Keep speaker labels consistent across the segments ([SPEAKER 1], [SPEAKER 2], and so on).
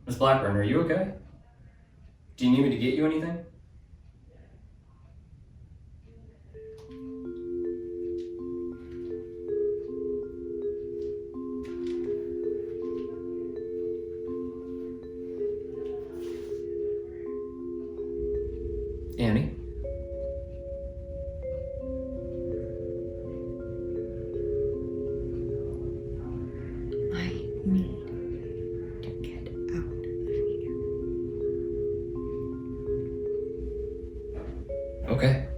[SPEAKER 1] Miss Blackburn, are you okay? Do you need me to get you anything? Annie?
[SPEAKER 2] I need to get out of here.
[SPEAKER 1] Okay.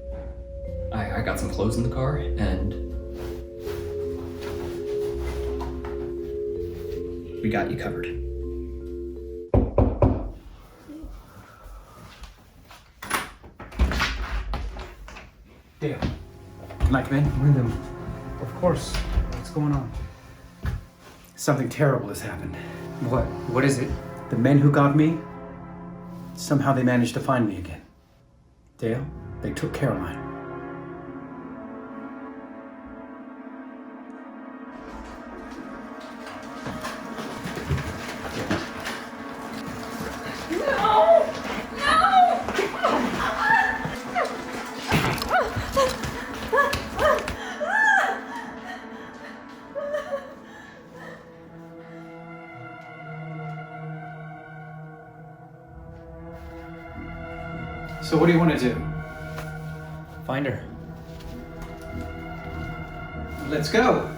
[SPEAKER 1] I got some clothes in the car, and we got you covered.
[SPEAKER 3] Dale, can I come in?
[SPEAKER 4] Windom, of course. What's going on?
[SPEAKER 3] Something terrible has happened.
[SPEAKER 4] What? What is it?
[SPEAKER 3] The men who got me, somehow they managed to find me again. Dale, they took Caroline. So what do you want to do?
[SPEAKER 1] Find her.
[SPEAKER 3] Let's go.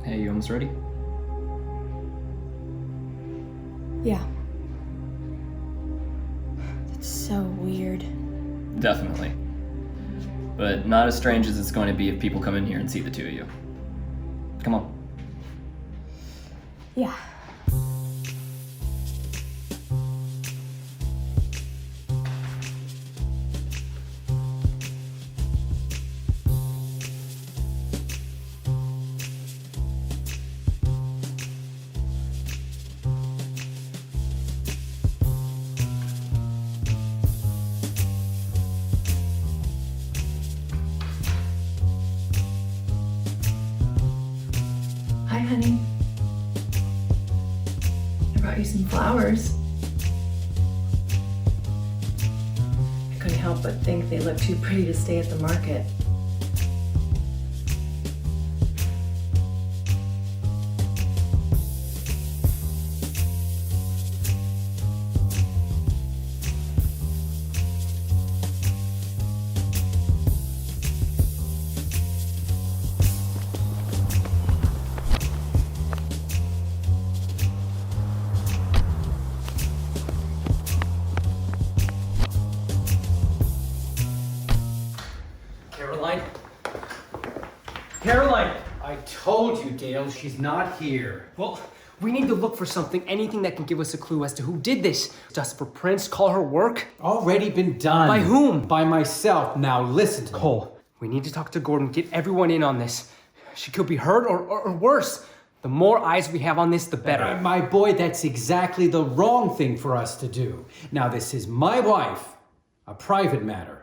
[SPEAKER 1] Hey, you almost ready?
[SPEAKER 2] Yeah. That's so weird.
[SPEAKER 1] Definitely. But not as strange as it's going to be if people come in here and see the two of you. Come on.
[SPEAKER 2] Yeah.
[SPEAKER 5] Hi, honey. I brought you some flowers. I couldn't help but think they looked too pretty to stay at the market.
[SPEAKER 1] Caroline?
[SPEAKER 4] Caroline!
[SPEAKER 3] I told you, Dale, she's not here.
[SPEAKER 4] Well, we need to look for something, anything that can give us a clue as to who did this. Just for prints, call her work?
[SPEAKER 3] Already been done.
[SPEAKER 4] By whom?
[SPEAKER 3] By myself. Now listen to me.
[SPEAKER 4] Cole, we need to talk to Gordon, get everyone in on this. She could be hurt or worse. The more eyes we have on this, the better.
[SPEAKER 3] My boy, that's exactly the wrong thing for us to do. Now, this is my wife, a private matter.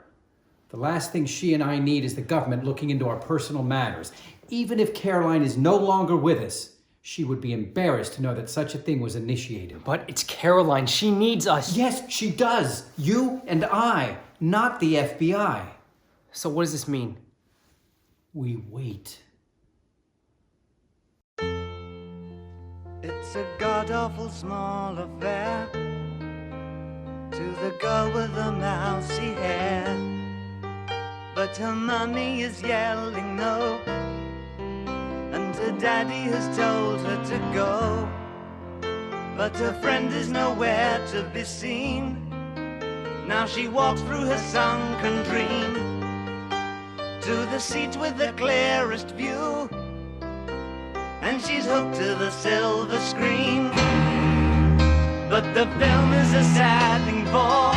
[SPEAKER 3] The last thing she and I need is the government looking into our personal matters. Even if Caroline is no longer with us, she would be embarrassed to know that such a thing was initiated.
[SPEAKER 4] But it's Caroline. She needs us.
[SPEAKER 3] Yes, she does. You and I, not the FBI.
[SPEAKER 4] So what does this mean?
[SPEAKER 3] We wait.
[SPEAKER 6] It's a god-awful small affair to the girl with the mousy hair. But her mummy is yelling no, and her daddy has told her to go. But her friend is nowhere to be seen. Now she walks through her sunken dream to the seat with the clearest view, and she's hooked to the silver screen. But the film is a sad thing for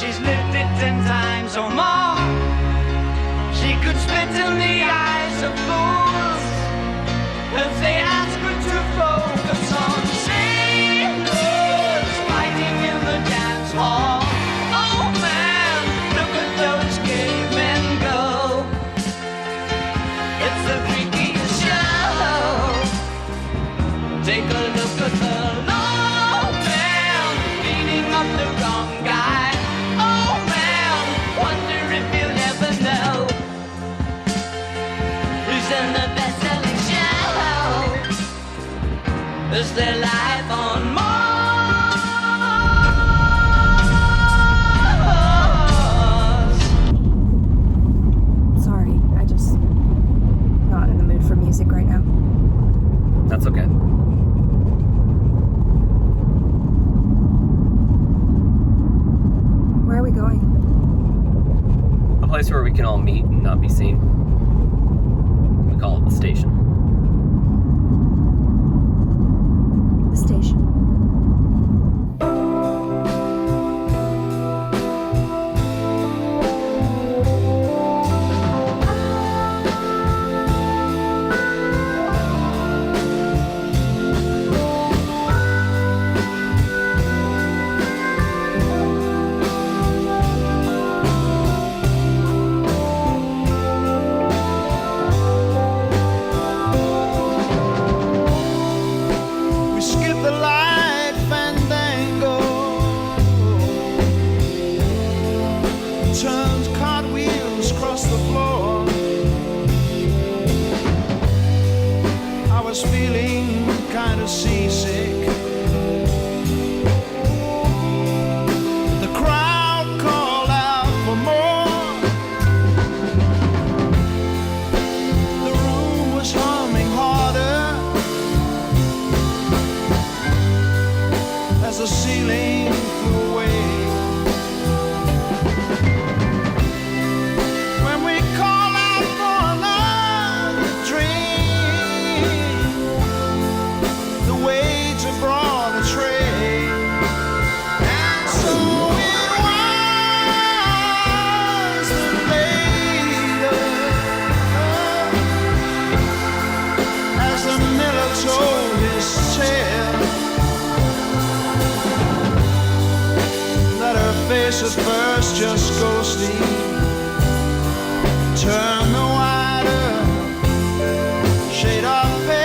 [SPEAKER 6] she's lived it 10 times or more. She could spit in the eyes of fools if they ask her to focus on sailors fighting in the dance hall. Oh man, look at those cavemen go. It's the freakiest show. Take a look at the low man beating up the wrong guy. Oh man, wonder if you'll ever know who's in the best-selling show. Is there life on Mars?
[SPEAKER 2] Sorry, I just not in the mood for music right now.
[SPEAKER 1] That's okay.
[SPEAKER 2] Where are we going?
[SPEAKER 1] A place where we can all meet and not be seen. We call it the station.
[SPEAKER 2] The station.
[SPEAKER 7] We skip the light fandango, turns cartwheels across the floor. I was feeling kind of seasick. The crowd called out for more. The room was humming harder as the ceiling flew away. When we call out for another drink, the waiter brought a tray. And so it was that later, as the miller told his tale, that her face at first just ghostly turned the whiter shade of pale.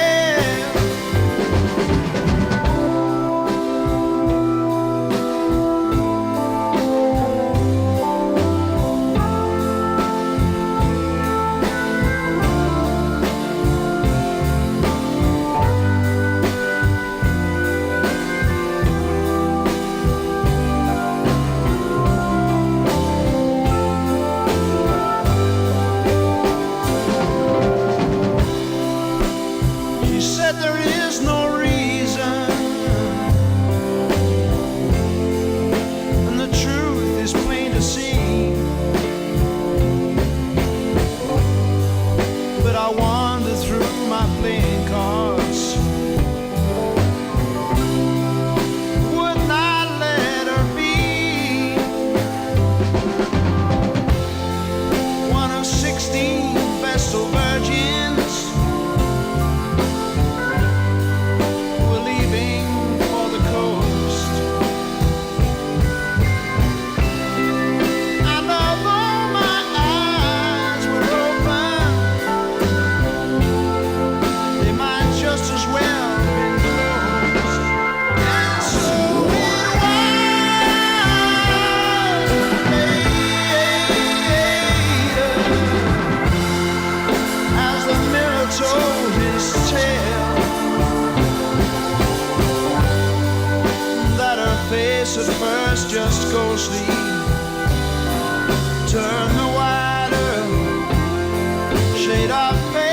[SPEAKER 7] just go sleep. Turn the wider shade of pale.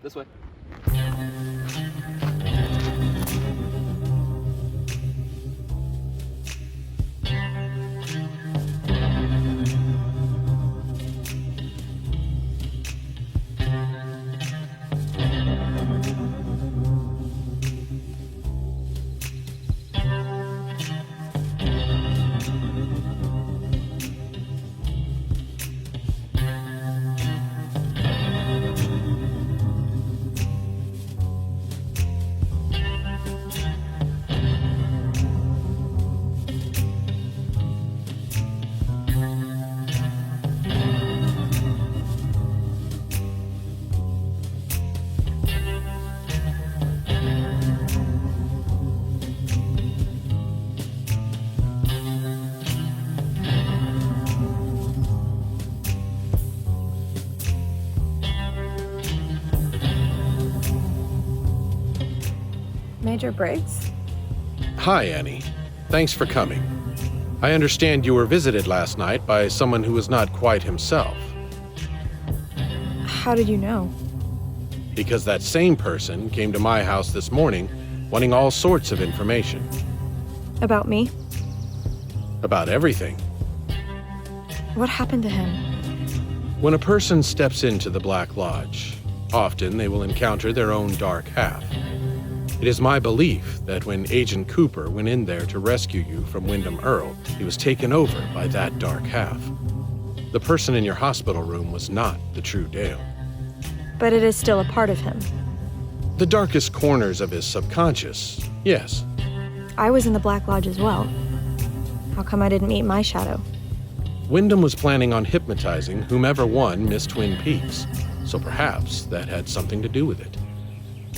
[SPEAKER 1] This way.
[SPEAKER 2] Major Briggs?
[SPEAKER 8] Hi, Annie. Thanks for coming. I understand you were visited last night by someone who was not quite himself.
[SPEAKER 2] How did you know?
[SPEAKER 8] Because that same person came to my house this morning wanting all sorts of information.
[SPEAKER 2] About me?
[SPEAKER 8] About everything.
[SPEAKER 2] What happened to him?
[SPEAKER 8] When a person steps into the Black Lodge, often they will encounter their own dark half. It is my belief that when Agent Cooper went in there to rescue you from Windom Earle, he was taken over by that dark half. The person in your hospital room was not the true Dale.
[SPEAKER 2] But it is still a part of him.
[SPEAKER 8] The darkest corners of his subconscious, yes.
[SPEAKER 2] I was in the Black Lodge as well. How come I didn't meet my shadow?
[SPEAKER 8] Windom was planning on hypnotizing whomever won Miss Twin Peaks, so perhaps that had something to do with it.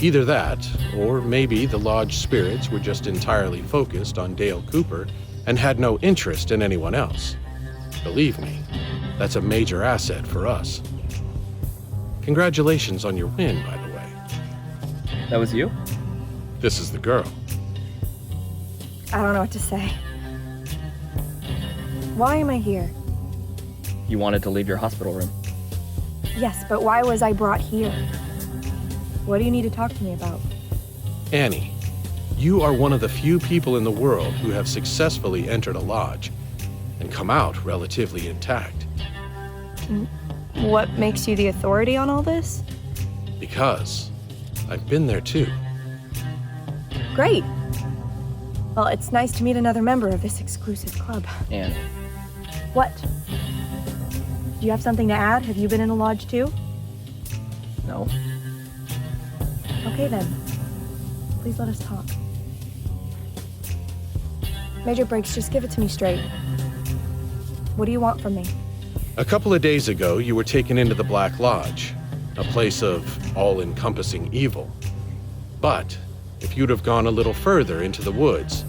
[SPEAKER 8] Either that, or maybe the Lodge spirits were just entirely focused on Dale Cooper and had no interest in anyone else. Believe me, that's a major asset for us. Congratulations on your win, by the way.
[SPEAKER 1] That was you?
[SPEAKER 8] This is the girl.
[SPEAKER 2] I don't know what to say. Why am I here?
[SPEAKER 1] You wanted to leave your hospital room.
[SPEAKER 2] Yes, but why was I brought here? What do you need to talk to me about?
[SPEAKER 8] Annie, you are one of the few people in the world who have successfully entered a lodge and come out relatively intact.
[SPEAKER 2] What makes you the authority on all this?
[SPEAKER 8] Because I've been there too.
[SPEAKER 2] Great. Well, it's nice to meet another member of this exclusive club.
[SPEAKER 1] And
[SPEAKER 2] What? Do you have something to add? Have you been in a lodge too?
[SPEAKER 1] no.
[SPEAKER 2] Okay then. Please let us talk. Major Briggs, just give it to me straight. What do you want from me?
[SPEAKER 8] A couple of days ago, you were taken into the Black Lodge, a place of all-encompassing evil. But if you'd have gone a little further into the woods,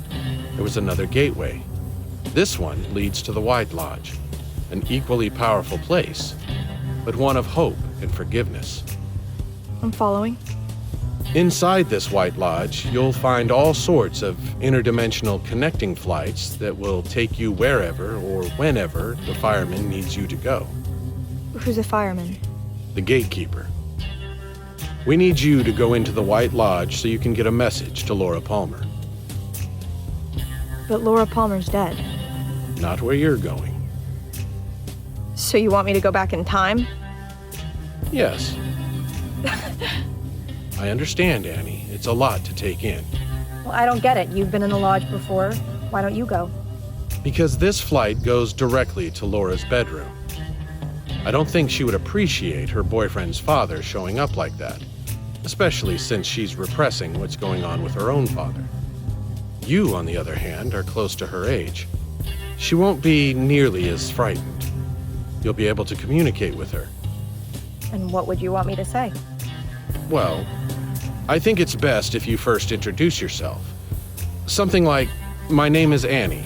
[SPEAKER 8] there was another gateway. This one leads to the White Lodge, an equally powerful place, but one of hope and forgiveness.
[SPEAKER 2] I'm following.
[SPEAKER 8] Inside this White Lodge, you'll find all sorts of interdimensional connecting flights that will take you wherever or whenever the fireman needs you to go.
[SPEAKER 2] Who's a fireman?
[SPEAKER 8] The gatekeeper. We need you to go into the White Lodge so you can get a message to Laura Palmer.
[SPEAKER 2] But Laura Palmer's dead.
[SPEAKER 8] Not where you're going.
[SPEAKER 2] So you want me to go back in time?
[SPEAKER 8] Yes. I understand, Annie. It's a lot to take in.
[SPEAKER 2] Well, I don't get it. You've been in the lodge before. Why don't you go?
[SPEAKER 8] Because this flight goes directly to Laura's bedroom. I don't think she would appreciate her boyfriend's father showing up like that, especially since she's repressing what's going on with her own father. You, on the other hand, are close to her age. She won't be nearly as frightened. You'll be able to communicate with her.
[SPEAKER 2] And what would you want me to say?
[SPEAKER 8] Well, I think it's best if you first introduce yourself. Something like, "My name is Annie.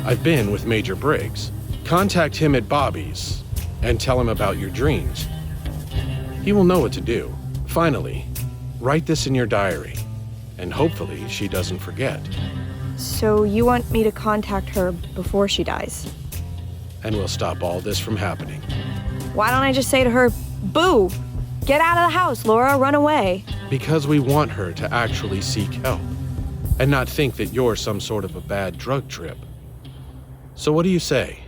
[SPEAKER 8] I've been with Major Briggs." Contact him at Bobby's and tell him about your dreams. He will know what to do. Finally, write this in your diary, and hopefully she doesn't forget.
[SPEAKER 2] So you want me to contact her before she dies?
[SPEAKER 8] And we'll stop all this from happening.
[SPEAKER 2] Why don't I just say to her, "Boo! Get out of the house, Laura, run away."
[SPEAKER 8] Because we want her to actually seek help, and not think that you're some sort of a bad drug trip. So what do you say?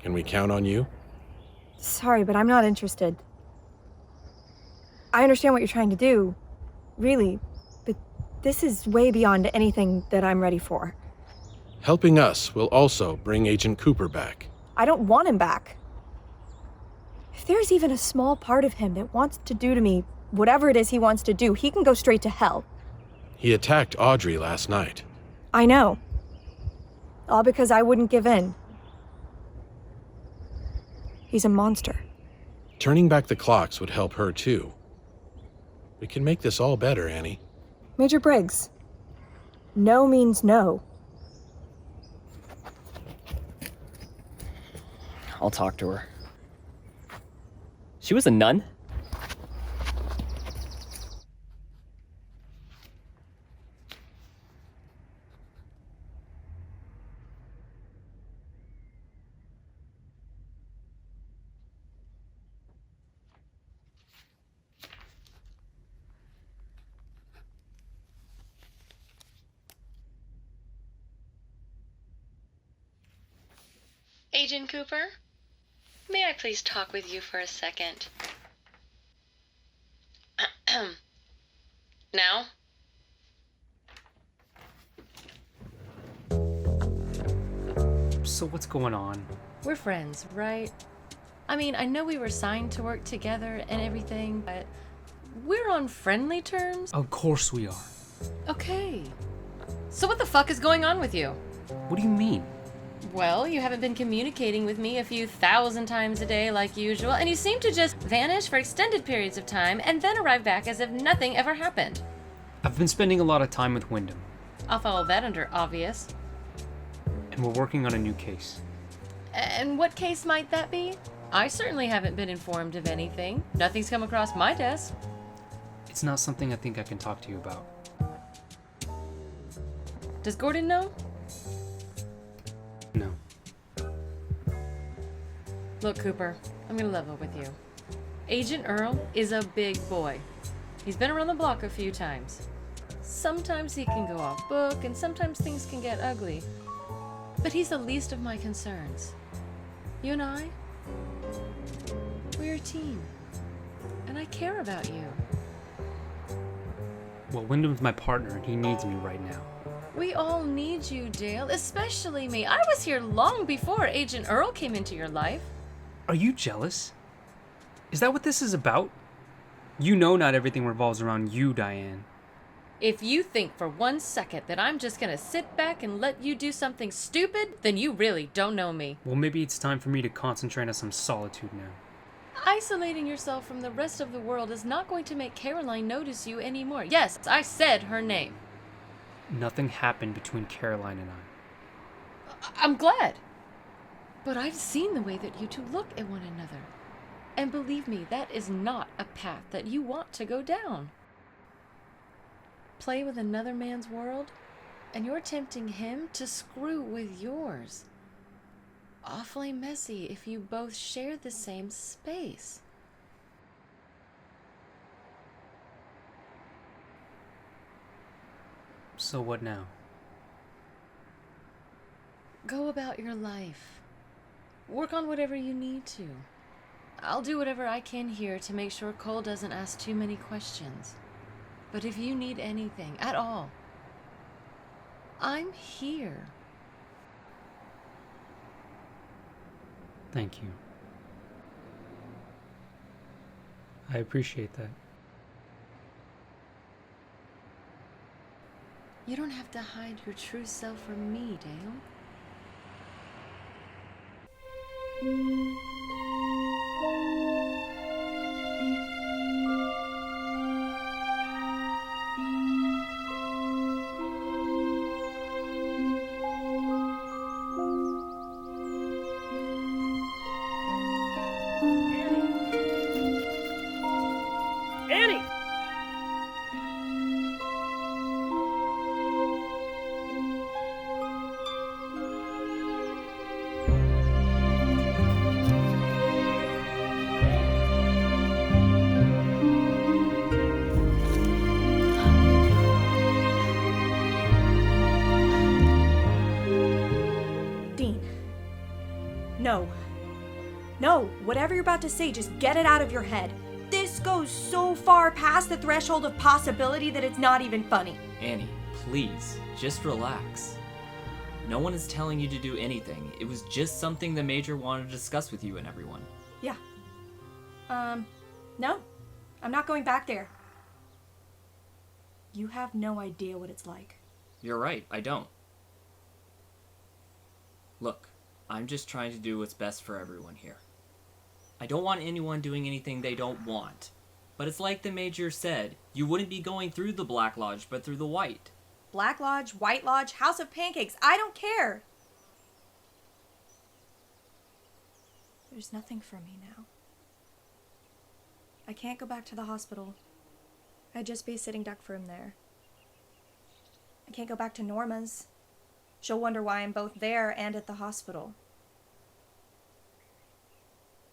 [SPEAKER 8] Can we count on you?
[SPEAKER 2] Sorry, but I'm not interested. I understand what you're trying to do, really, but this is way beyond anything that I'm ready for.
[SPEAKER 8] Helping us will also bring Agent Cooper back.
[SPEAKER 2] I don't want him back. If there's even a small part of him that wants to do to me whatever it is he wants to do, he can go straight to hell.
[SPEAKER 8] He attacked Audrey last night.
[SPEAKER 2] I know. All because I wouldn't give in. He's a monster.
[SPEAKER 8] Turning back the clocks would help her too. We can make this all better, Annie.
[SPEAKER 2] Major Briggs, no means no.
[SPEAKER 1] I'll talk to her. She was a nun?
[SPEAKER 9] Agent Cooper, may I please talk with you for a second? Now?
[SPEAKER 4] So what's going on?
[SPEAKER 10] We're friends, right? I mean, I know we were signed to work together and everything, but we're on friendly terms?
[SPEAKER 4] Of course we are.
[SPEAKER 10] Okay. So what the fuck is going on with you?
[SPEAKER 4] What do you mean?
[SPEAKER 10] Well, you haven't been communicating with me a few thousand times a day like usual, and you seem to just vanish for extended periods of time and then arrive back as if nothing ever happened.
[SPEAKER 4] I've been spending a lot of time with Windom.
[SPEAKER 10] I'll follow that under obvious.
[SPEAKER 4] And we're working on a new case.
[SPEAKER 10] And what case might that be? I certainly haven't been informed of anything. Nothing's come across my desk.
[SPEAKER 4] It's not something I think I can talk to you about.
[SPEAKER 10] Does Gordon know?
[SPEAKER 4] No.
[SPEAKER 10] Look, Cooper, I'm gonna level with you. Agent Earle is a big boy. He's been around the block a few times. Sometimes he can go off book, and sometimes things can get ugly. But he's the least of my concerns. You and I, we're a team. And I care about you.
[SPEAKER 4] Well, Windom's my partner, and he needs me right now.
[SPEAKER 10] We all need you, Dale, especially me. I was here long before Agent Earle came into your life.
[SPEAKER 4] Are you jealous? Is that what this is about? You know not everything revolves around you, Diane.
[SPEAKER 10] If you think for 1 second that I'm just gonna sit back and let you do something stupid, then you really don't know me.
[SPEAKER 4] Well, maybe it's time for me to concentrate on some solitude now.
[SPEAKER 10] Isolating yourself from the rest of the world is not going to make Caroline notice you anymore. Yes, I said her name.
[SPEAKER 4] Nothing happened between Caroline and I.
[SPEAKER 10] I'm glad. But I've seen the way that you two look at one another. And believe me, that is not a path that you want to go down. play with another man's world, and you're tempting him to screw with yours. Awfully messy if you both share the same space.
[SPEAKER 4] So what now?
[SPEAKER 10] Go about your life. Work on whatever you need to. I'll do whatever I can here to make sure Cole doesn't ask too many questions. But if you need anything at all, I'm here.
[SPEAKER 4] Thank you. I appreciate that.
[SPEAKER 10] You don't have to hide your true self from me, Dale.
[SPEAKER 4] Annie!
[SPEAKER 2] Dean. No. No, whatever you're about to say, just get it out of your head. This goes so far past the threshold of possibility that it's not even funny.
[SPEAKER 11] Annie, please, just relax. No one is telling you to do anything. It was just something the Major wanted to discuss with you and everyone.
[SPEAKER 2] Yeah. No. I'm not going back there. You have no idea what it's like.
[SPEAKER 11] You're right, I don't. Look, I'm just trying to do what's best for everyone here. I don't want anyone doing anything they don't want. But it's like the Major said, you wouldn't be going through the Black Lodge, but through the White.
[SPEAKER 2] Black Lodge, White Lodge, House of Pancakes, I don't care. There's nothing for me now. I can't go back to the hospital. I'd just be a sitting duck for him there. I can't go back to Norma's. She'll wonder why I'm both there and at the hospital.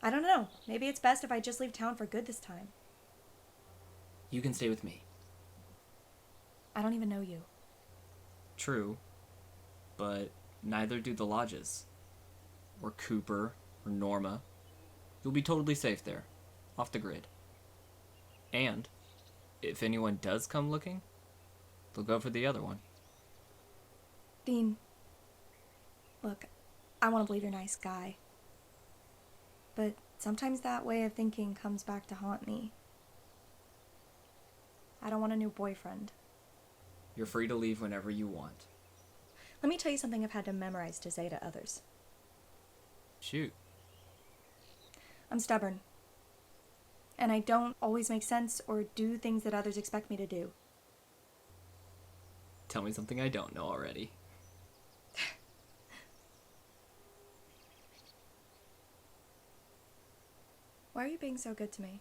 [SPEAKER 2] I don't know. Maybe it's best if I just leave town for good this time.
[SPEAKER 11] You can stay with me.
[SPEAKER 2] I don't even know you.
[SPEAKER 11] True, but neither do the lodges. Or Cooper, or Norma. You'll be totally safe there, off the grid. And, if anyone does come looking, they'll go for the other one.
[SPEAKER 2] Dean, look, I want to believe you're a nice guy. But sometimes that way of thinking comes back to haunt me. I don't want a new boyfriend.
[SPEAKER 11] You're free to leave whenever you want.
[SPEAKER 2] Let me tell you something I've had to memorize to say to others.
[SPEAKER 11] Shoot.
[SPEAKER 2] I'm stubborn. And I don't always make sense or do things that others expect me to do.
[SPEAKER 11] Tell me something I don't know already.
[SPEAKER 2] Why are you being so good to me?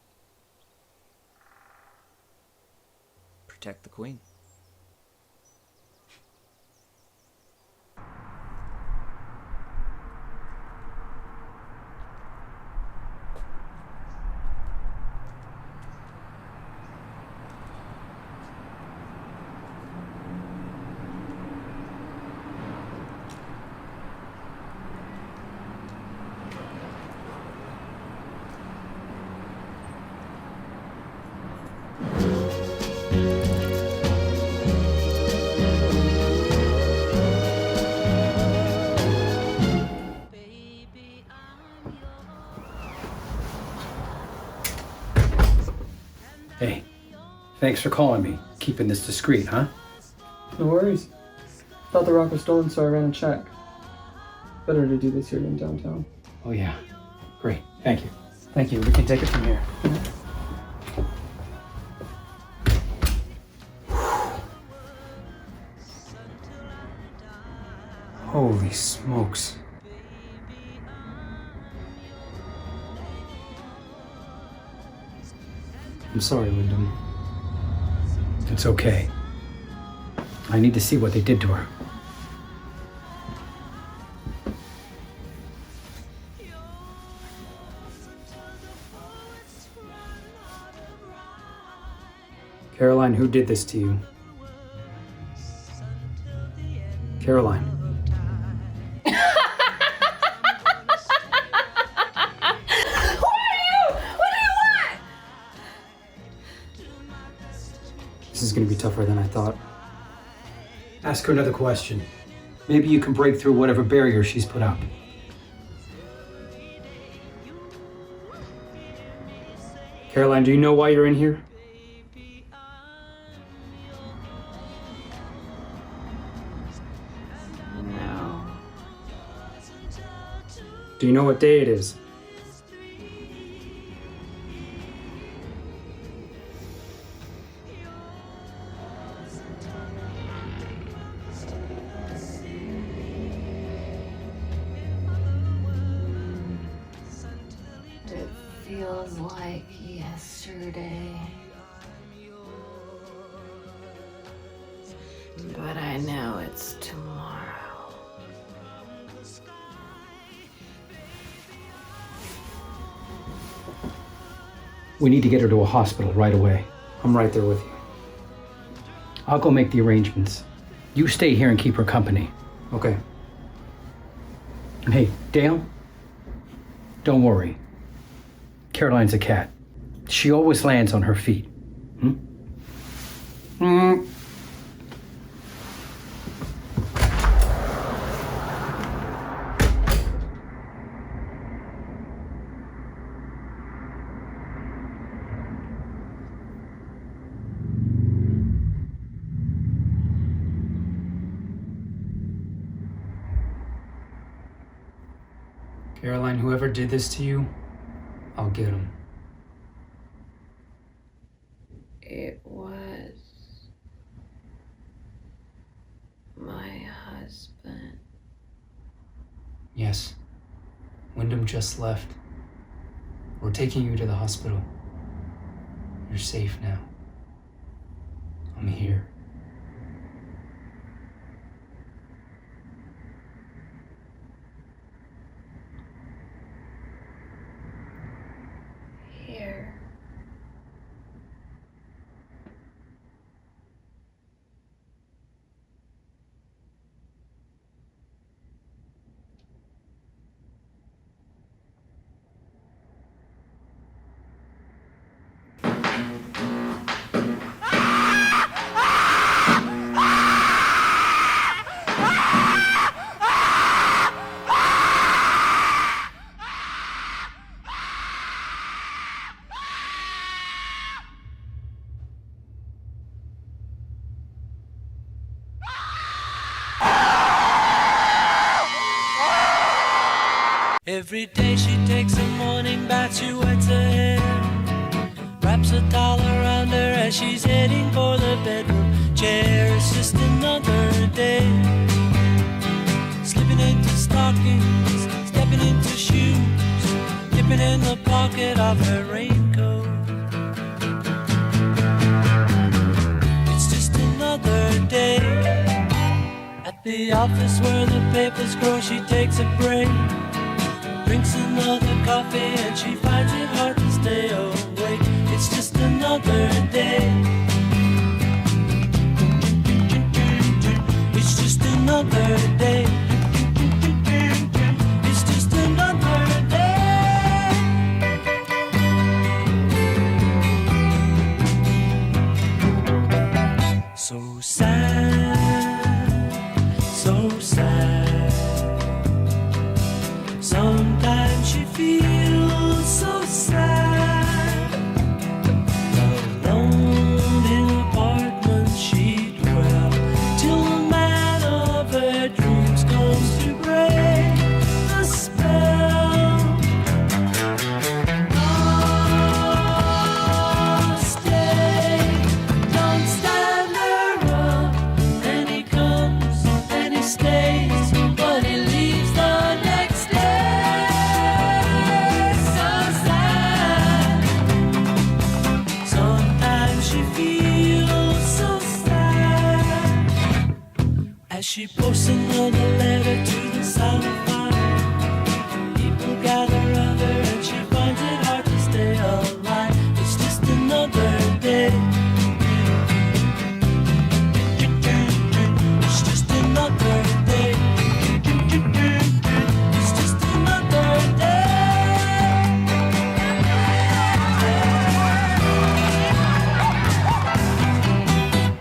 [SPEAKER 11] Protect the Queen.
[SPEAKER 3] Hey, thanks for calling me. Keeping this discreet, huh?
[SPEAKER 12] No worries. Thought the rock was stolen, so I ran a check. Better to do this here than downtown.
[SPEAKER 3] Oh yeah. Great. Thank you.
[SPEAKER 12] Thank you. We can take it from here.
[SPEAKER 3] Holy smokes. I'm sorry, Windom. It's okay. I need to see what they did to her.
[SPEAKER 4] Caroline, who did this to you? Caroline. This is gonna be tougher than I thought.
[SPEAKER 3] Ask her another question. Maybe you can break through whatever barrier she's put up.
[SPEAKER 4] Caroline, do you know why you're in here?
[SPEAKER 10] No.
[SPEAKER 4] Do you know what day it is?
[SPEAKER 9] It feels like yesterday. But I know it's tomorrow.
[SPEAKER 3] We need to get her to a hospital right away.
[SPEAKER 4] I'm right there with you.
[SPEAKER 3] I'll go make the arrangements. You stay here and keep her company.
[SPEAKER 4] Okay.
[SPEAKER 3] And hey, Dale, don't worry. Caroline's a cat. She always lands on her feet.
[SPEAKER 4] Caroline, whoever did this to you, I'll get him.
[SPEAKER 9] It was my husband.
[SPEAKER 4] Yes. Windom just left. We're taking you to the hospital. You're safe now. I'm here.
[SPEAKER 9] Here.
[SPEAKER 6] Every day she takes a morning bath, she wets her hair, wraps a towel around her as she's heading for the bedroom chair. It's just another day, slipping into stockings, stepping into shoes, dipping in the pocket of her raincoat. It's just another day, at the office where the papers grow, she takes a break, drinks another coffee and she finds it hard to stay awake. It's just another day. It's just another day. It's just another day. So sad, so sad. Sometimes she feels so sad, alone.
[SPEAKER 13] She posts another letter to the solidified. People gather around her and she finds it hard to stay alive. It's just another day. It's just another day. It's just another day.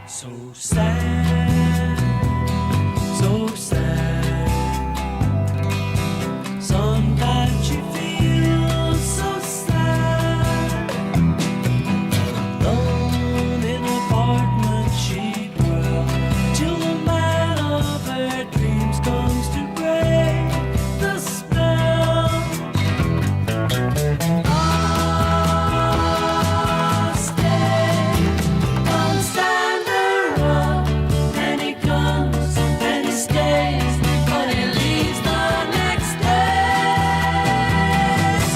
[SPEAKER 13] So sad, so sad. Sometimes she feels so sad. Alone in an apartment she dwells till the man of her dreams comes to break the spell. Oh, stay, don't stand around. And he comes and he stays, but he leaves the next day.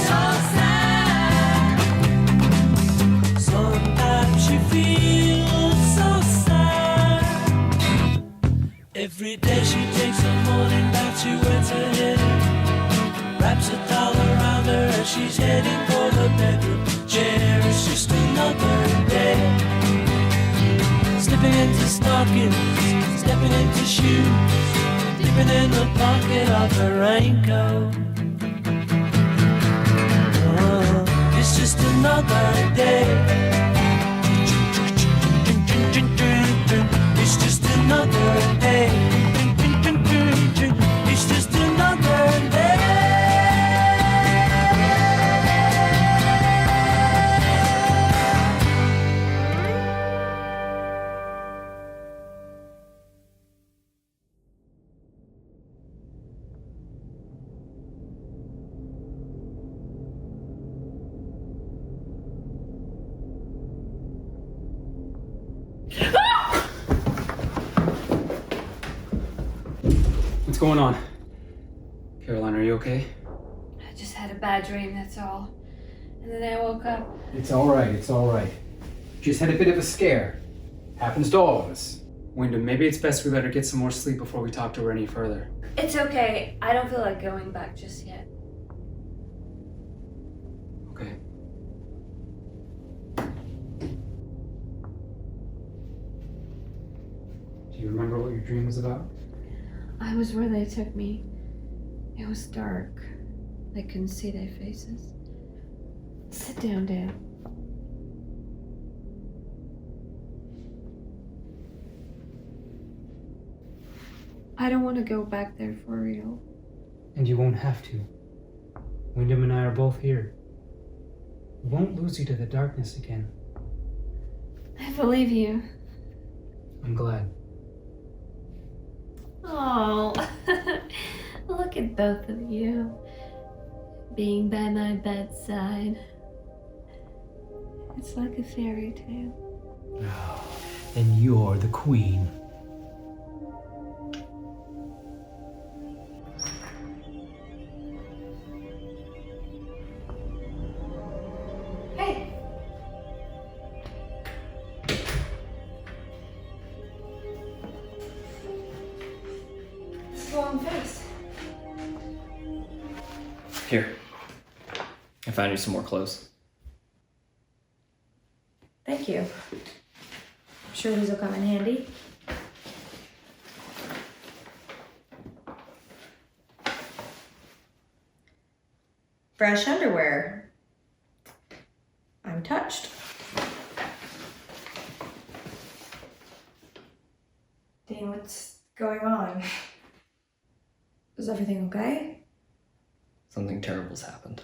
[SPEAKER 13] So sad. Sometimes she feels so sad. Every day she takes a morning bath, she wets her head, wraps a towel around her as she's heading for the bedroom chair. It's just another day. Slipping into stockings, stepping into shoes, dipping in the pocket of her raincoat. Oh, it's just another day. It's just another day. It's just another day.
[SPEAKER 4] What's going on? Caroline, are you okay?
[SPEAKER 14] I just had a bad dream, that's all. And then I woke up.
[SPEAKER 3] It's all right, it's all right. Just had a bit of a scare. Happens to all of us.
[SPEAKER 4] Windom, maybe it's best we let her get some more sleep before we talk to her any further.
[SPEAKER 14] It's okay. I don't feel like going back just yet.
[SPEAKER 4] Okay. Do you remember what your dream was about?
[SPEAKER 14] I was where they took me. It was dark. I couldn't see their faces. Sit down, Dad. I don't want to go back there for real.
[SPEAKER 4] And you won't have to. Windom and I are both here. We won't lose you to the darkness again.
[SPEAKER 14] I believe you.
[SPEAKER 4] I'm glad.
[SPEAKER 14] Oh, look at both of you being by my bedside. It's like a fairy tale.
[SPEAKER 3] And you're the queen.
[SPEAKER 14] Hey! It's the wrong face.
[SPEAKER 1] Here. I found you some more clothes.
[SPEAKER 2] Thank you. I'm sure these will come in handy. Fresh underwear. I'm touched. Dean, what's going on? Is everything okay?
[SPEAKER 1] Something terrible's happened.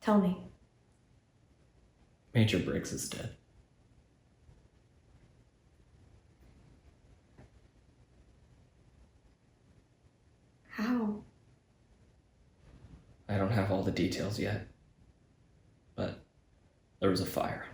[SPEAKER 2] Tell me.
[SPEAKER 1] Major Briggs is dead.
[SPEAKER 2] How?
[SPEAKER 1] I don't have all the details yet, but there was a fire.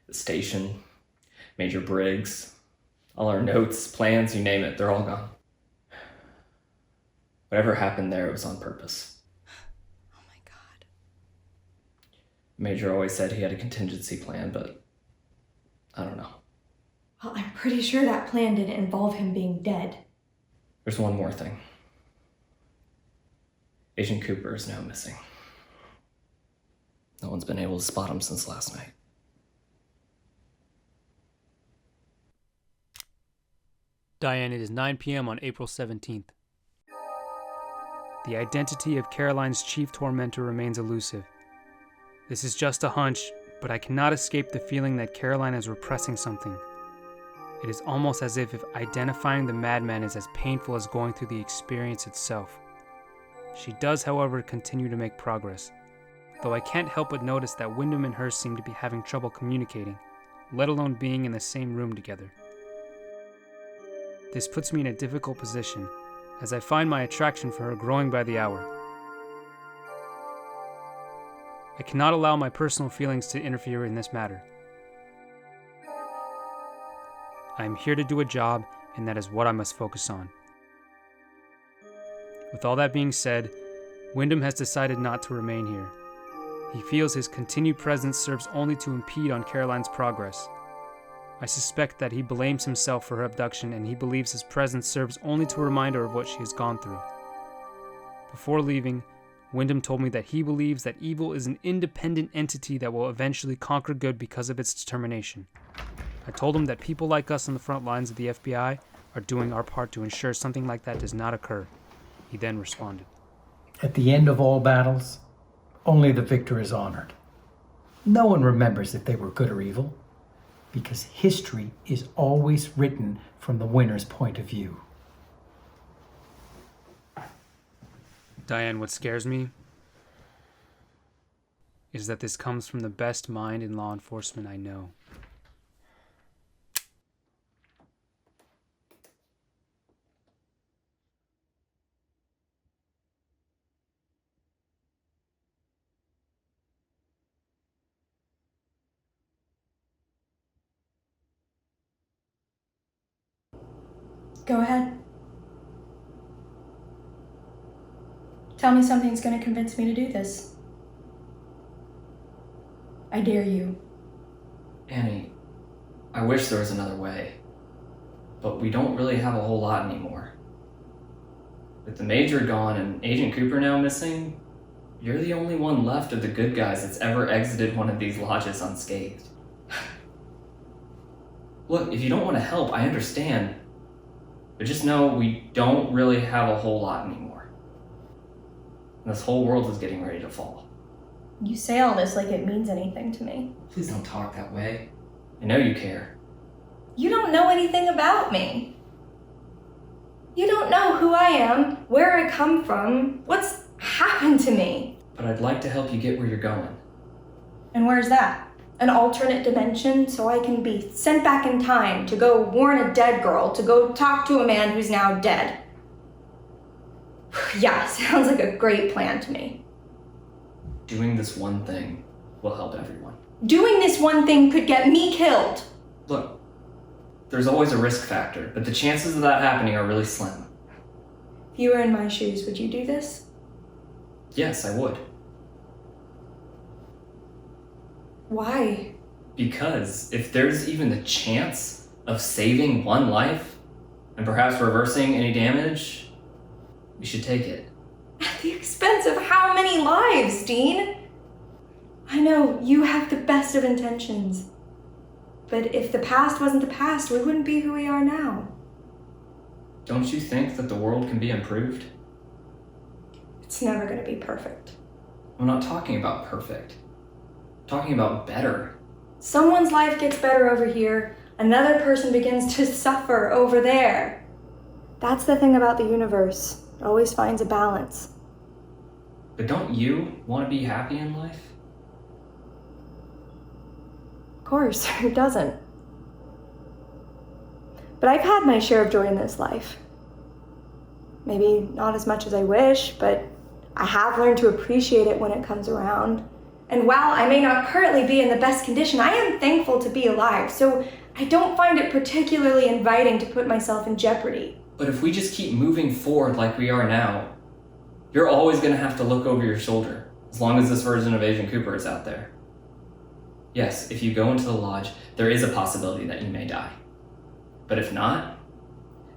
[SPEAKER 1] The station, Major Briggs, All our notes, plans, you name it, they're all gone. Whatever happened there, it was on purpose.
[SPEAKER 2] Oh my God.
[SPEAKER 1] Major always said he had a contingency plan, but I don't know.
[SPEAKER 2] Well, I'm pretty sure that plan didn't involve him being dead.
[SPEAKER 1] There's one more thing. Agent Cooper is now missing. No one's been able to spot him since last night.
[SPEAKER 15] Diane, it is 9 p.m. on April 17th. The identity of Caroline's chief tormentor remains elusive. This is just a hunch, but I cannot escape the feeling that Caroline is repressing something. It is almost as if identifying the madman is as painful as going through the experience itself. She does, however, continue to make progress, though I can't help but notice that Windom and her seem to be having trouble communicating, let alone being in the same room together. This puts me in a difficult position, as I find my attraction for her growing by the hour. I cannot allow my personal feelings to interfere in this matter. I am here to do a job, and that is what I must focus on. With all that being said, Windom has decided not to remain here. He feels his continued presence serves only to impede on Caroline's progress. I suspect that he blames himself for her abduction, and he believes his presence serves only to remind her of what she has gone through. Before leaving, Windom told me that he believes that evil is an independent entity that will eventually conquer good because of its determination. I told him that people like us on the front lines of the FBI are doing our part to ensure something like that does not occur. He then responded.
[SPEAKER 3] At the end of all battles, only the victor is honored. No one remembers if they were good or evil, because history is always written from the winner's point of view.
[SPEAKER 15] Diane, what scares me is that this comes from the best mind in law enforcement I know.
[SPEAKER 2] Go ahead. Tell me something's going to convince me to do this. I dare you.
[SPEAKER 1] Annie, I wish there was another way, but we don't really have a whole lot anymore. With the Major gone and Agent Cooper now missing, you're the only one left of the good guys that's ever exited one of these lodges unscathed. Look, if you don't want to help, I understand. But just know we don't really have a whole lot anymore. And this whole world is getting ready to fall.
[SPEAKER 2] You say all this like it means anything to me.
[SPEAKER 1] Please don't talk that way. I know you care.
[SPEAKER 2] You don't know anything about me. You don't know who I am, where I come from, what's happened to me.
[SPEAKER 1] But I'd like to help you get where you're going.
[SPEAKER 2] And where's that? An alternate dimension so I can be sent back in time to go warn a dead girl, to go talk to a man who's now dead. Yeah, sounds like a great plan to me.
[SPEAKER 1] Doing this one thing will help everyone.
[SPEAKER 2] Doing this one thing could get me killed.
[SPEAKER 1] Look, there's always a risk factor, but the chances of that happening are really slim.
[SPEAKER 2] If you were in my shoes, would you do this?
[SPEAKER 1] Yes, I would.
[SPEAKER 2] Why?
[SPEAKER 1] Because if there's even the chance of saving one life, and perhaps reversing any damage, we should take it.
[SPEAKER 2] At the expense of how many lives, Dean? I know you have the best of intentions. But if the past wasn't the past, we wouldn't be who we are now.
[SPEAKER 1] Don't you think that the world can be improved?
[SPEAKER 2] It's never going to be perfect.
[SPEAKER 1] I'm not talking about perfect. I'm talking about better.
[SPEAKER 2] Someone's life gets better over here, another person begins to suffer over there. That's the thing about the universe. It always finds a balance.
[SPEAKER 1] But don't you want to be happy in life?
[SPEAKER 2] Of course, who doesn't? But I've had my share of joy in this life. Maybe not as much as I wish, but I have learned to appreciate it when it comes around. And while I may not currently be in the best condition, I am thankful to be alive, so I don't find it particularly inviting to put myself in jeopardy.
[SPEAKER 1] But if we just keep moving forward like we are now, you're always going to have to look over your shoulder, as long as this version of Agent Cooper is out there. Yes, if you go into the lodge, there is a possibility that you may die. But if not,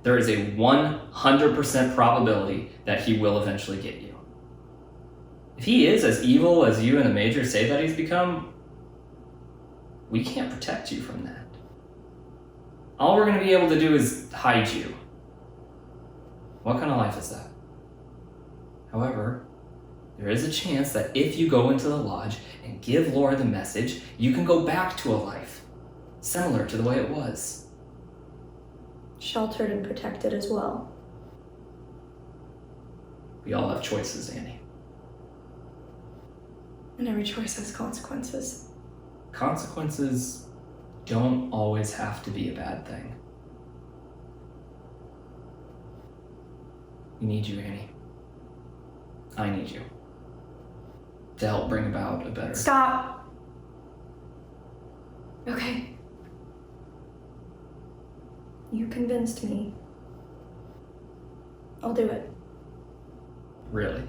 [SPEAKER 1] there is a 100% probability that he will eventually get you. If he is as evil as you and the Major say that he's become, we can't protect you from that. All we're going to be able to do is hide you. What kind of life is that? However, there is a chance that if you go into the lodge and give Laura the message, you can go back to a life similar to the way it was.
[SPEAKER 2] Sheltered and protected as well.
[SPEAKER 1] We all have choices, Annie.
[SPEAKER 2] And every choice has consequences.
[SPEAKER 1] Consequences don't always have to be a bad thing. We need you, Annie. I need you. To help bring about a better...
[SPEAKER 2] Stop! Okay. You convinced me. I'll do it.
[SPEAKER 1] Really?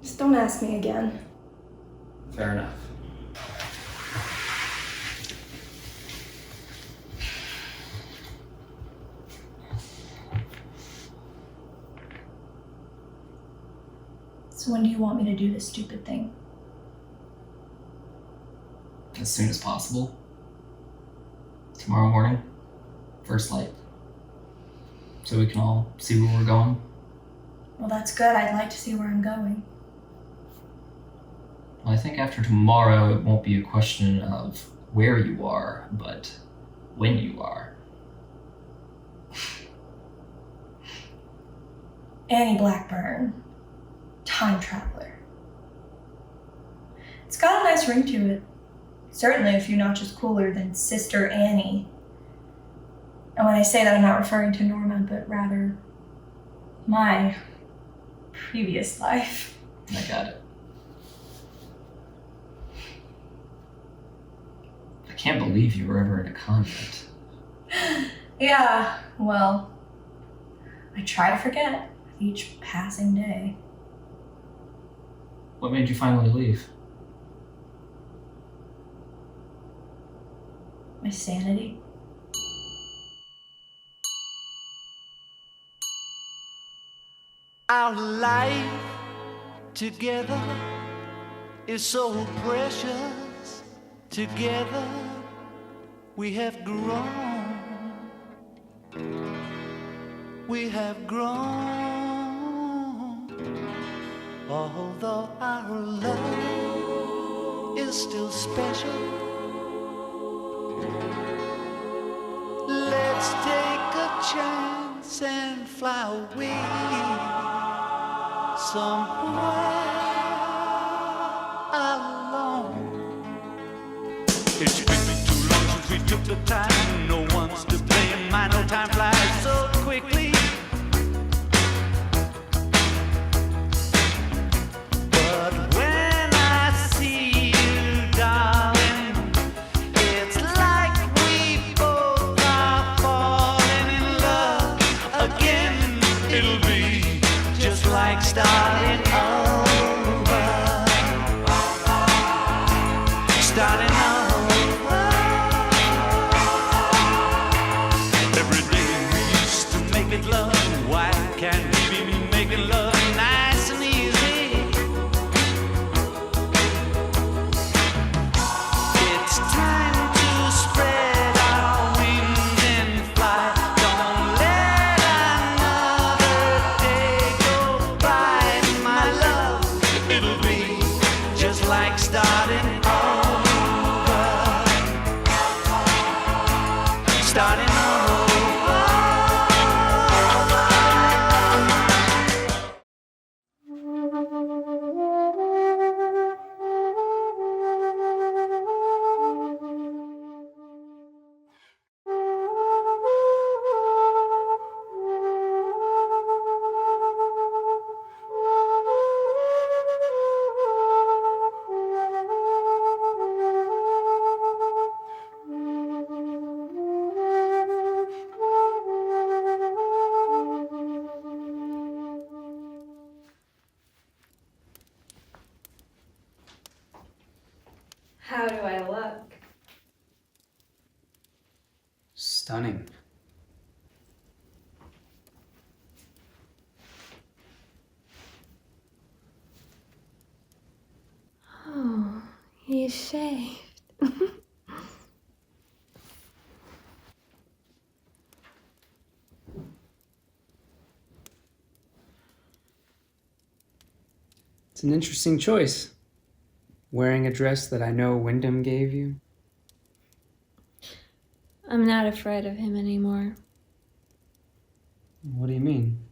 [SPEAKER 2] Just don't ask me again.
[SPEAKER 1] Fair enough.
[SPEAKER 2] So when do you want me to do this stupid thing?
[SPEAKER 1] As soon as possible. Tomorrow morning. First light. So we can all see where we're going.
[SPEAKER 2] Well, that's good. I'd like to see where I'm going.
[SPEAKER 1] Well, I think after tomorrow, it won't be a question of where you are, but when you are.
[SPEAKER 2] Annie Blackburn. Time traveler. It's got a nice ring to it. Certainly a few notches cooler than Sister Annie. And when I say that, I'm not referring to Norma, but rather my previous life.
[SPEAKER 1] I got it. I can't believe you were ever in a convent.
[SPEAKER 2] Yeah, well, I try to forget with each passing day.
[SPEAKER 1] What made you finally leave?
[SPEAKER 2] My sanity.
[SPEAKER 6] Our life together is so precious. Together we have grown. We have grown. Although our love is still special, let's take a chance and fly away somewhere alone. It's been too long since we took the time. No one's to blame. I know time flies so quickly. But when I see you, darling, it's like we both are falling in love again. It'll be just like starting over. Starting over. Every day
[SPEAKER 14] How do I look?
[SPEAKER 4] Stunning.
[SPEAKER 14] Oh, he's shaved.
[SPEAKER 4] It's an interesting choice. Wearing a dress that I know Windom gave you.
[SPEAKER 14] I'm not afraid of him anymore.
[SPEAKER 4] What do you mean?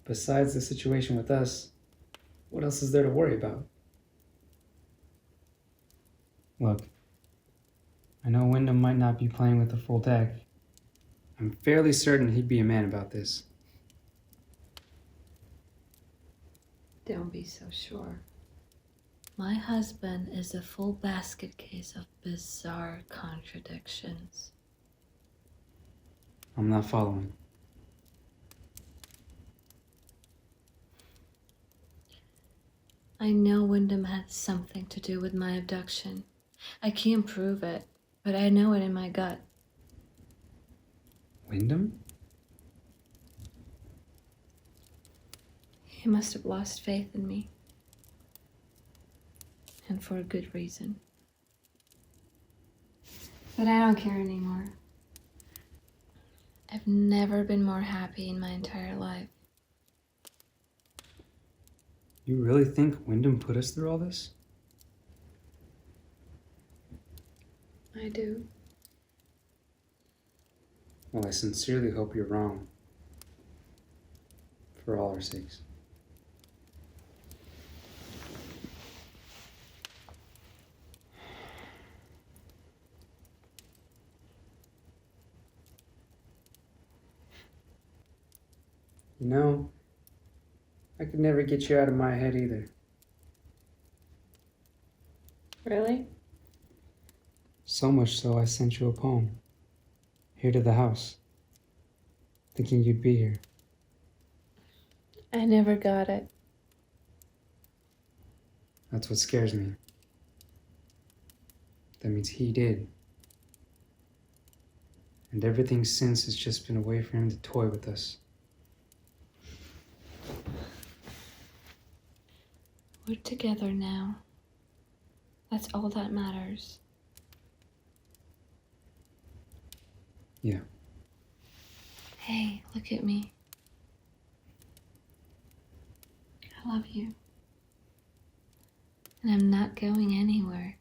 [SPEAKER 4] Besides the situation with us, what else is there to worry about? Look, I know Windom might not be playing with the full deck. I'm fairly certain he'd be a man about this.
[SPEAKER 14] Don't be so sure. My husband is a full basket case of bizarre contradictions.
[SPEAKER 4] I'm not following.
[SPEAKER 14] I know Windom had something to do with my abduction. I can't prove it, but I know it in my gut.
[SPEAKER 4] Windom?
[SPEAKER 14] He must have lost faith in me. And for a good reason. But I don't care anymore. I've never been more happy in my entire life.
[SPEAKER 4] You really think Windom put us through all this?
[SPEAKER 14] I do.
[SPEAKER 4] Well, I sincerely hope you're wrong. For all our sakes. You know, I could never get you out of my head either.
[SPEAKER 14] Really?
[SPEAKER 4] So much so I sent you a poem. Here to the house. Thinking you'd be here.
[SPEAKER 14] I never got it.
[SPEAKER 4] That's what scares me. That means he did. And everything since has just been a way for him to toy with us.
[SPEAKER 14] We're together now. That's all that matters.
[SPEAKER 4] Yeah.
[SPEAKER 14] Hey, look at me. I love you. And I'm not going anywhere.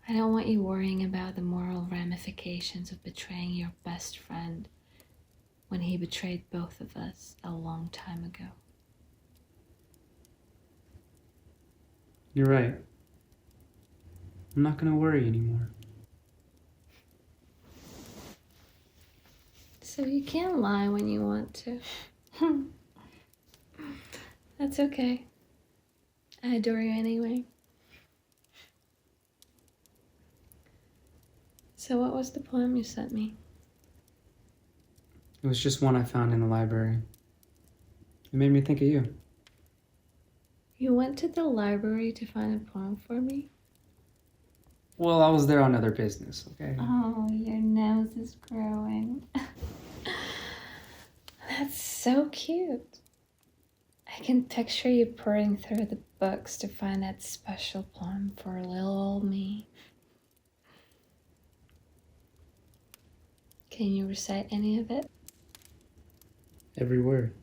[SPEAKER 14] I don't want you worrying about the moral ramifications of betraying your best friend when he betrayed both of us a long time ago.
[SPEAKER 4] You're right. I'm not gonna worry anymore.
[SPEAKER 14] So you can't lie when you want to. That's okay. I adore you anyway. So what was the poem you sent me?
[SPEAKER 4] It was just one I found in the library. It made me think of you.
[SPEAKER 14] You went to the library to find a poem for me?
[SPEAKER 4] Well, I was there on other business, okay?
[SPEAKER 14] Oh, your nose is growing. That's so cute. I can picture you pouring through the books to find that special poem for little old me. Can you recite any of it?
[SPEAKER 4] Every word.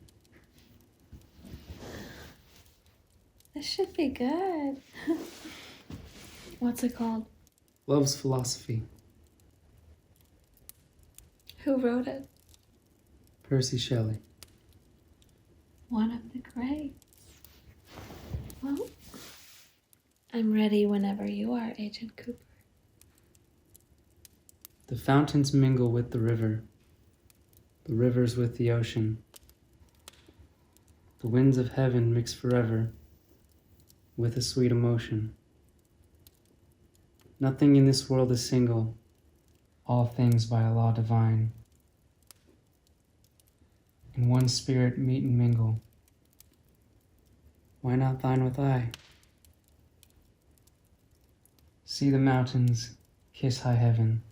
[SPEAKER 14] This should be good. What's it called?
[SPEAKER 4] Love's Philosophy.
[SPEAKER 14] Who wrote it?
[SPEAKER 4] Percy Shelley.
[SPEAKER 14] One of the greats. Well, I'm ready whenever you are, Agent Cooper.
[SPEAKER 4] The fountains mingle with the rivers with the ocean. The winds of heaven mix forever with a sweet emotion. Nothing in this world is single, all things by a law divine. In one spirit meet and mingle. Why not thine with I? See the mountains kiss high heaven,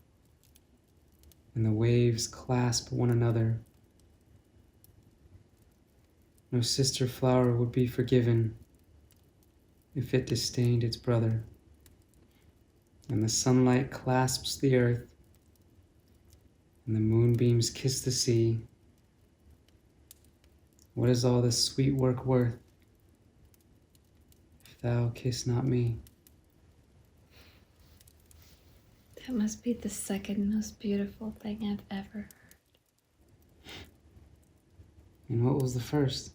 [SPEAKER 4] and the waves clasp one another. No sister flower would be forgiven if it disdained its brother. And the sunlight clasps the earth, and the moonbeams kiss the sea. What is all this sweet work worth, if thou kiss not me?
[SPEAKER 14] That must be the second most beautiful thing I've ever heard.
[SPEAKER 4] And what was the first?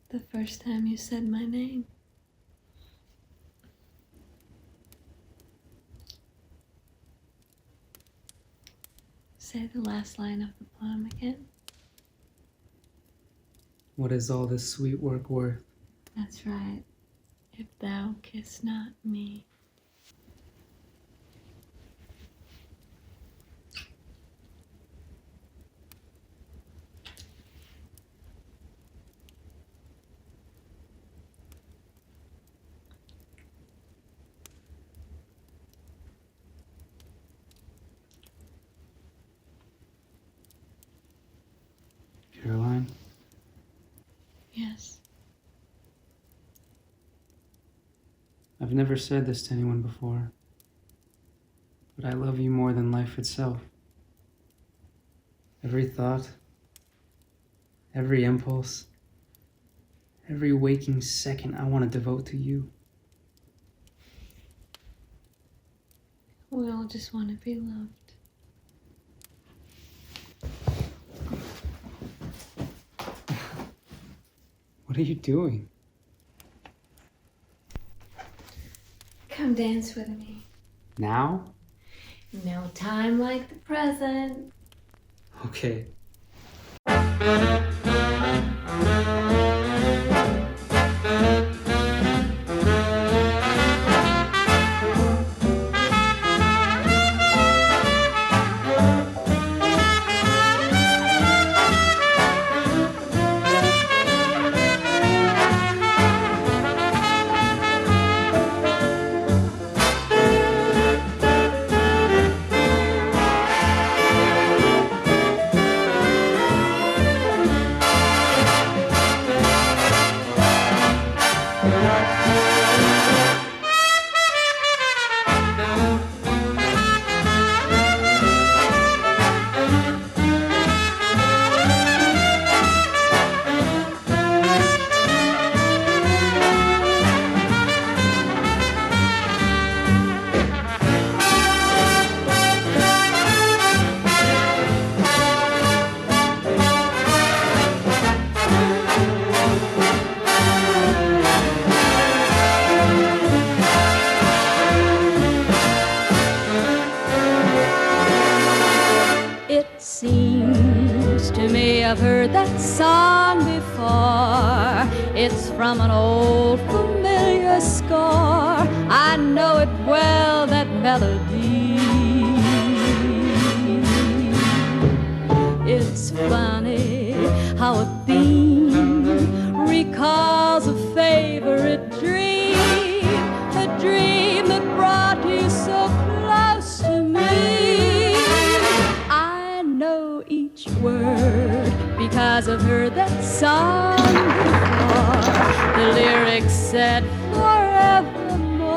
[SPEAKER 14] The first time you said my name. Say the last line of the poem again.
[SPEAKER 4] What is all this sweet work worth?
[SPEAKER 14] That's right. If thou kiss not me.
[SPEAKER 4] Caroline?
[SPEAKER 14] Yes.
[SPEAKER 4] I've never said this to anyone before, but I love you more than life itself. Every thought, every impulse, every waking second I want to devote to you.
[SPEAKER 14] We all just want to be loved.
[SPEAKER 4] What are you doing?
[SPEAKER 14] Come dance with me.
[SPEAKER 4] Now?
[SPEAKER 14] No time like the present.
[SPEAKER 4] Okay.
[SPEAKER 16] I've heard that song before. It's from an old familiar score. I know it well, that melody. It's funny how a theme recalls a favorite dream, a dream that brought you so close to me. I know each word because I've heard that song before. The lyrics said forevermore,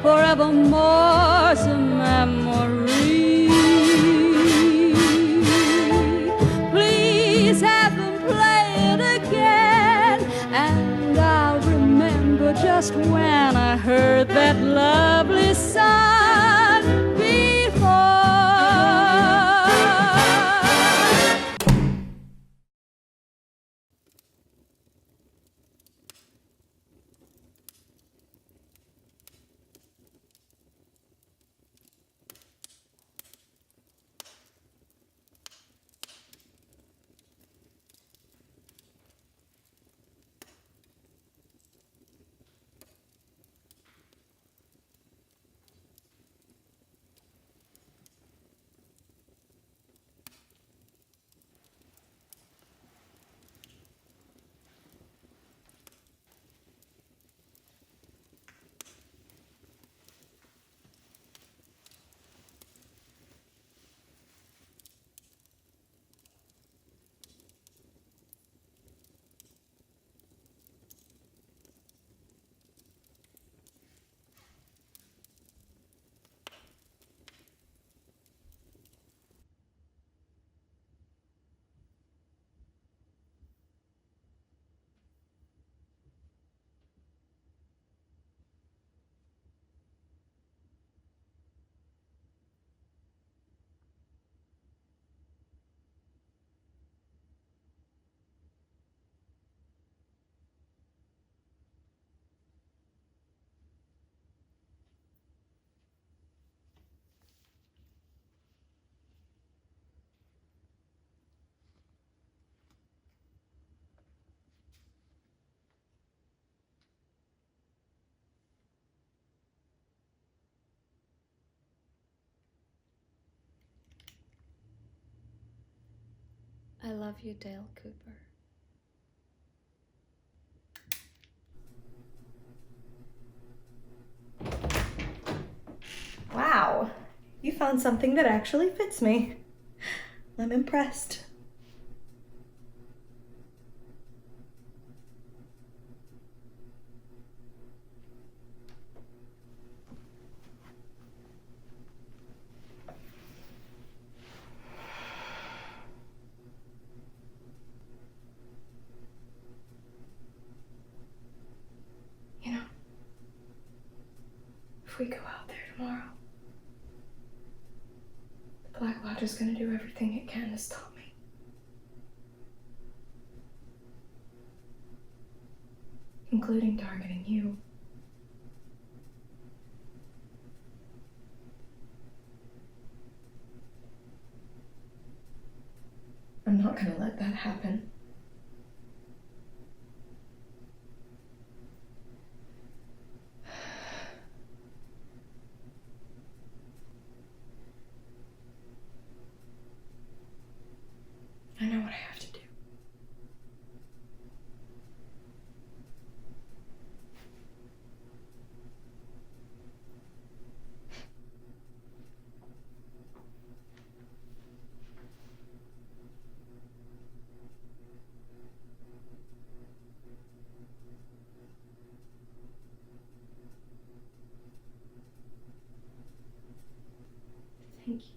[SPEAKER 16] forevermore's a memory. Please have them play it again, and I'll remember just when I heard that lovely song before.
[SPEAKER 14] I love you, Dale Cooper.
[SPEAKER 2] Wow, you found something that actually fits me. I'm impressed. You know, if we go out there tomorrow, the Black Lodge is gonna do everything it can to stop me. Including targeting you. I'm not gonna let that happen. I know what I have to do. Thank you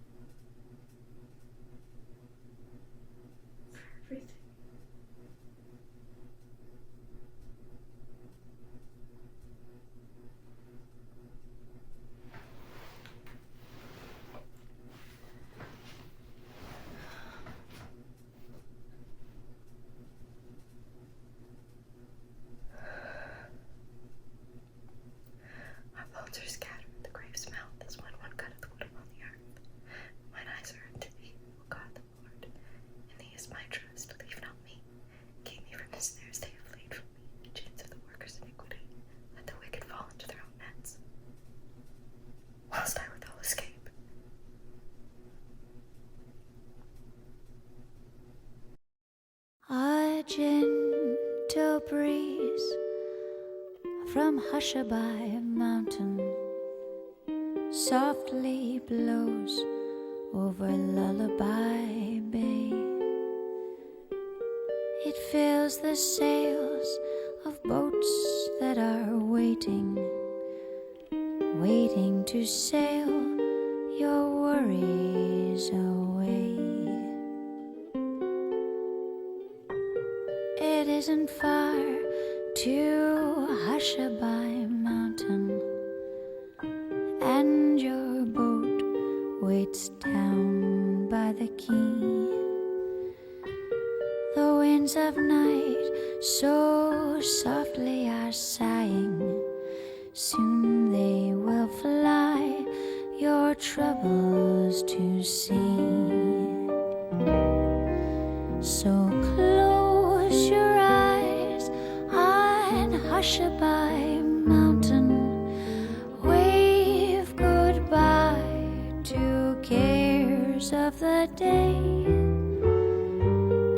[SPEAKER 2] for everything. My bones are scattered at the grave's mouth as when one cutteth wood upon the earth. Mine eyes are unto thee, O God the Lord. In thee is my trust, leave not me. Keep me from the snares they have laid for me, the chains of the workers' iniquity. Let the wicked fall into their own nets, whilst I withal escape.
[SPEAKER 16] A gentle breeze from Hushabye Mountain softly blows over Lullaby Bay. It fills the sails of boats that are waiting to sail your worries away. It isn't far to Hushabye Mountain, and your boat waits down by the quay. The winds of night so softly are sighing, soon they will fly your troubles to sea. So close your eyes on Hushabye Mountain, wave goodbye to cares of the day,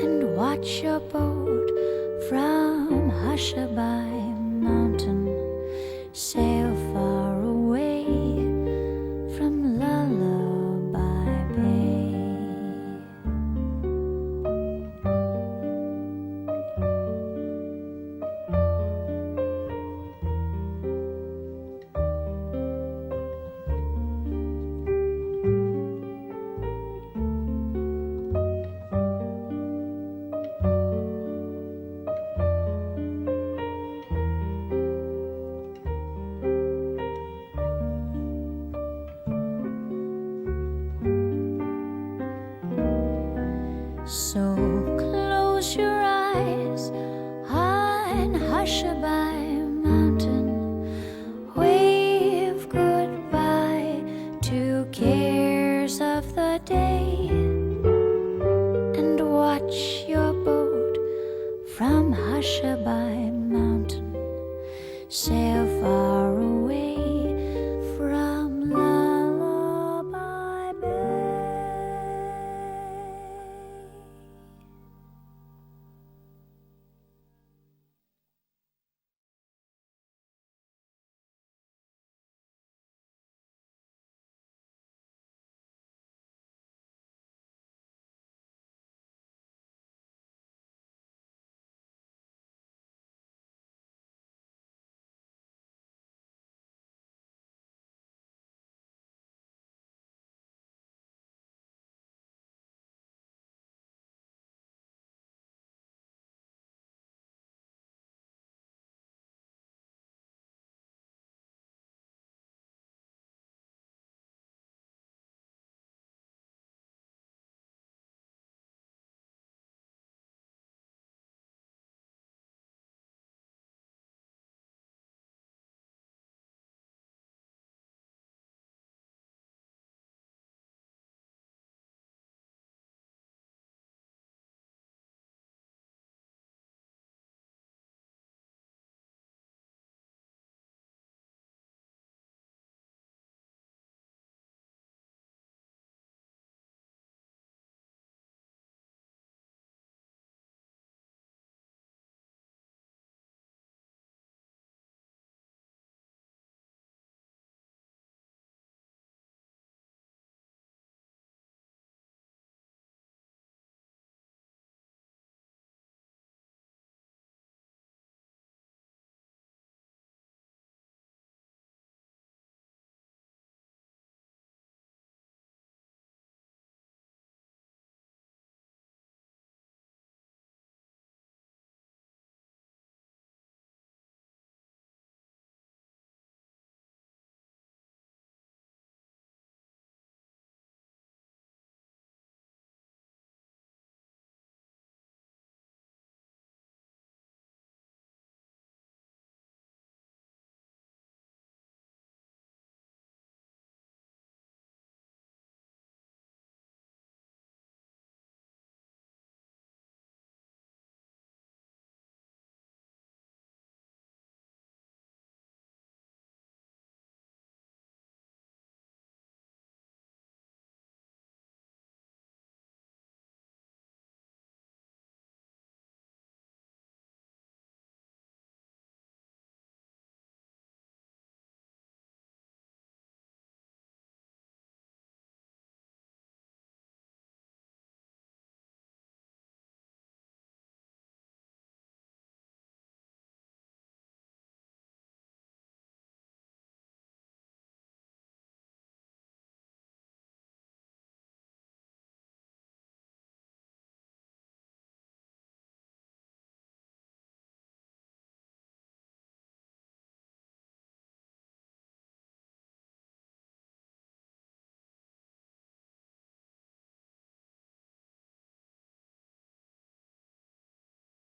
[SPEAKER 16] and watch your boat from Hushabye Mountain sail far away from Lullaby Bay. So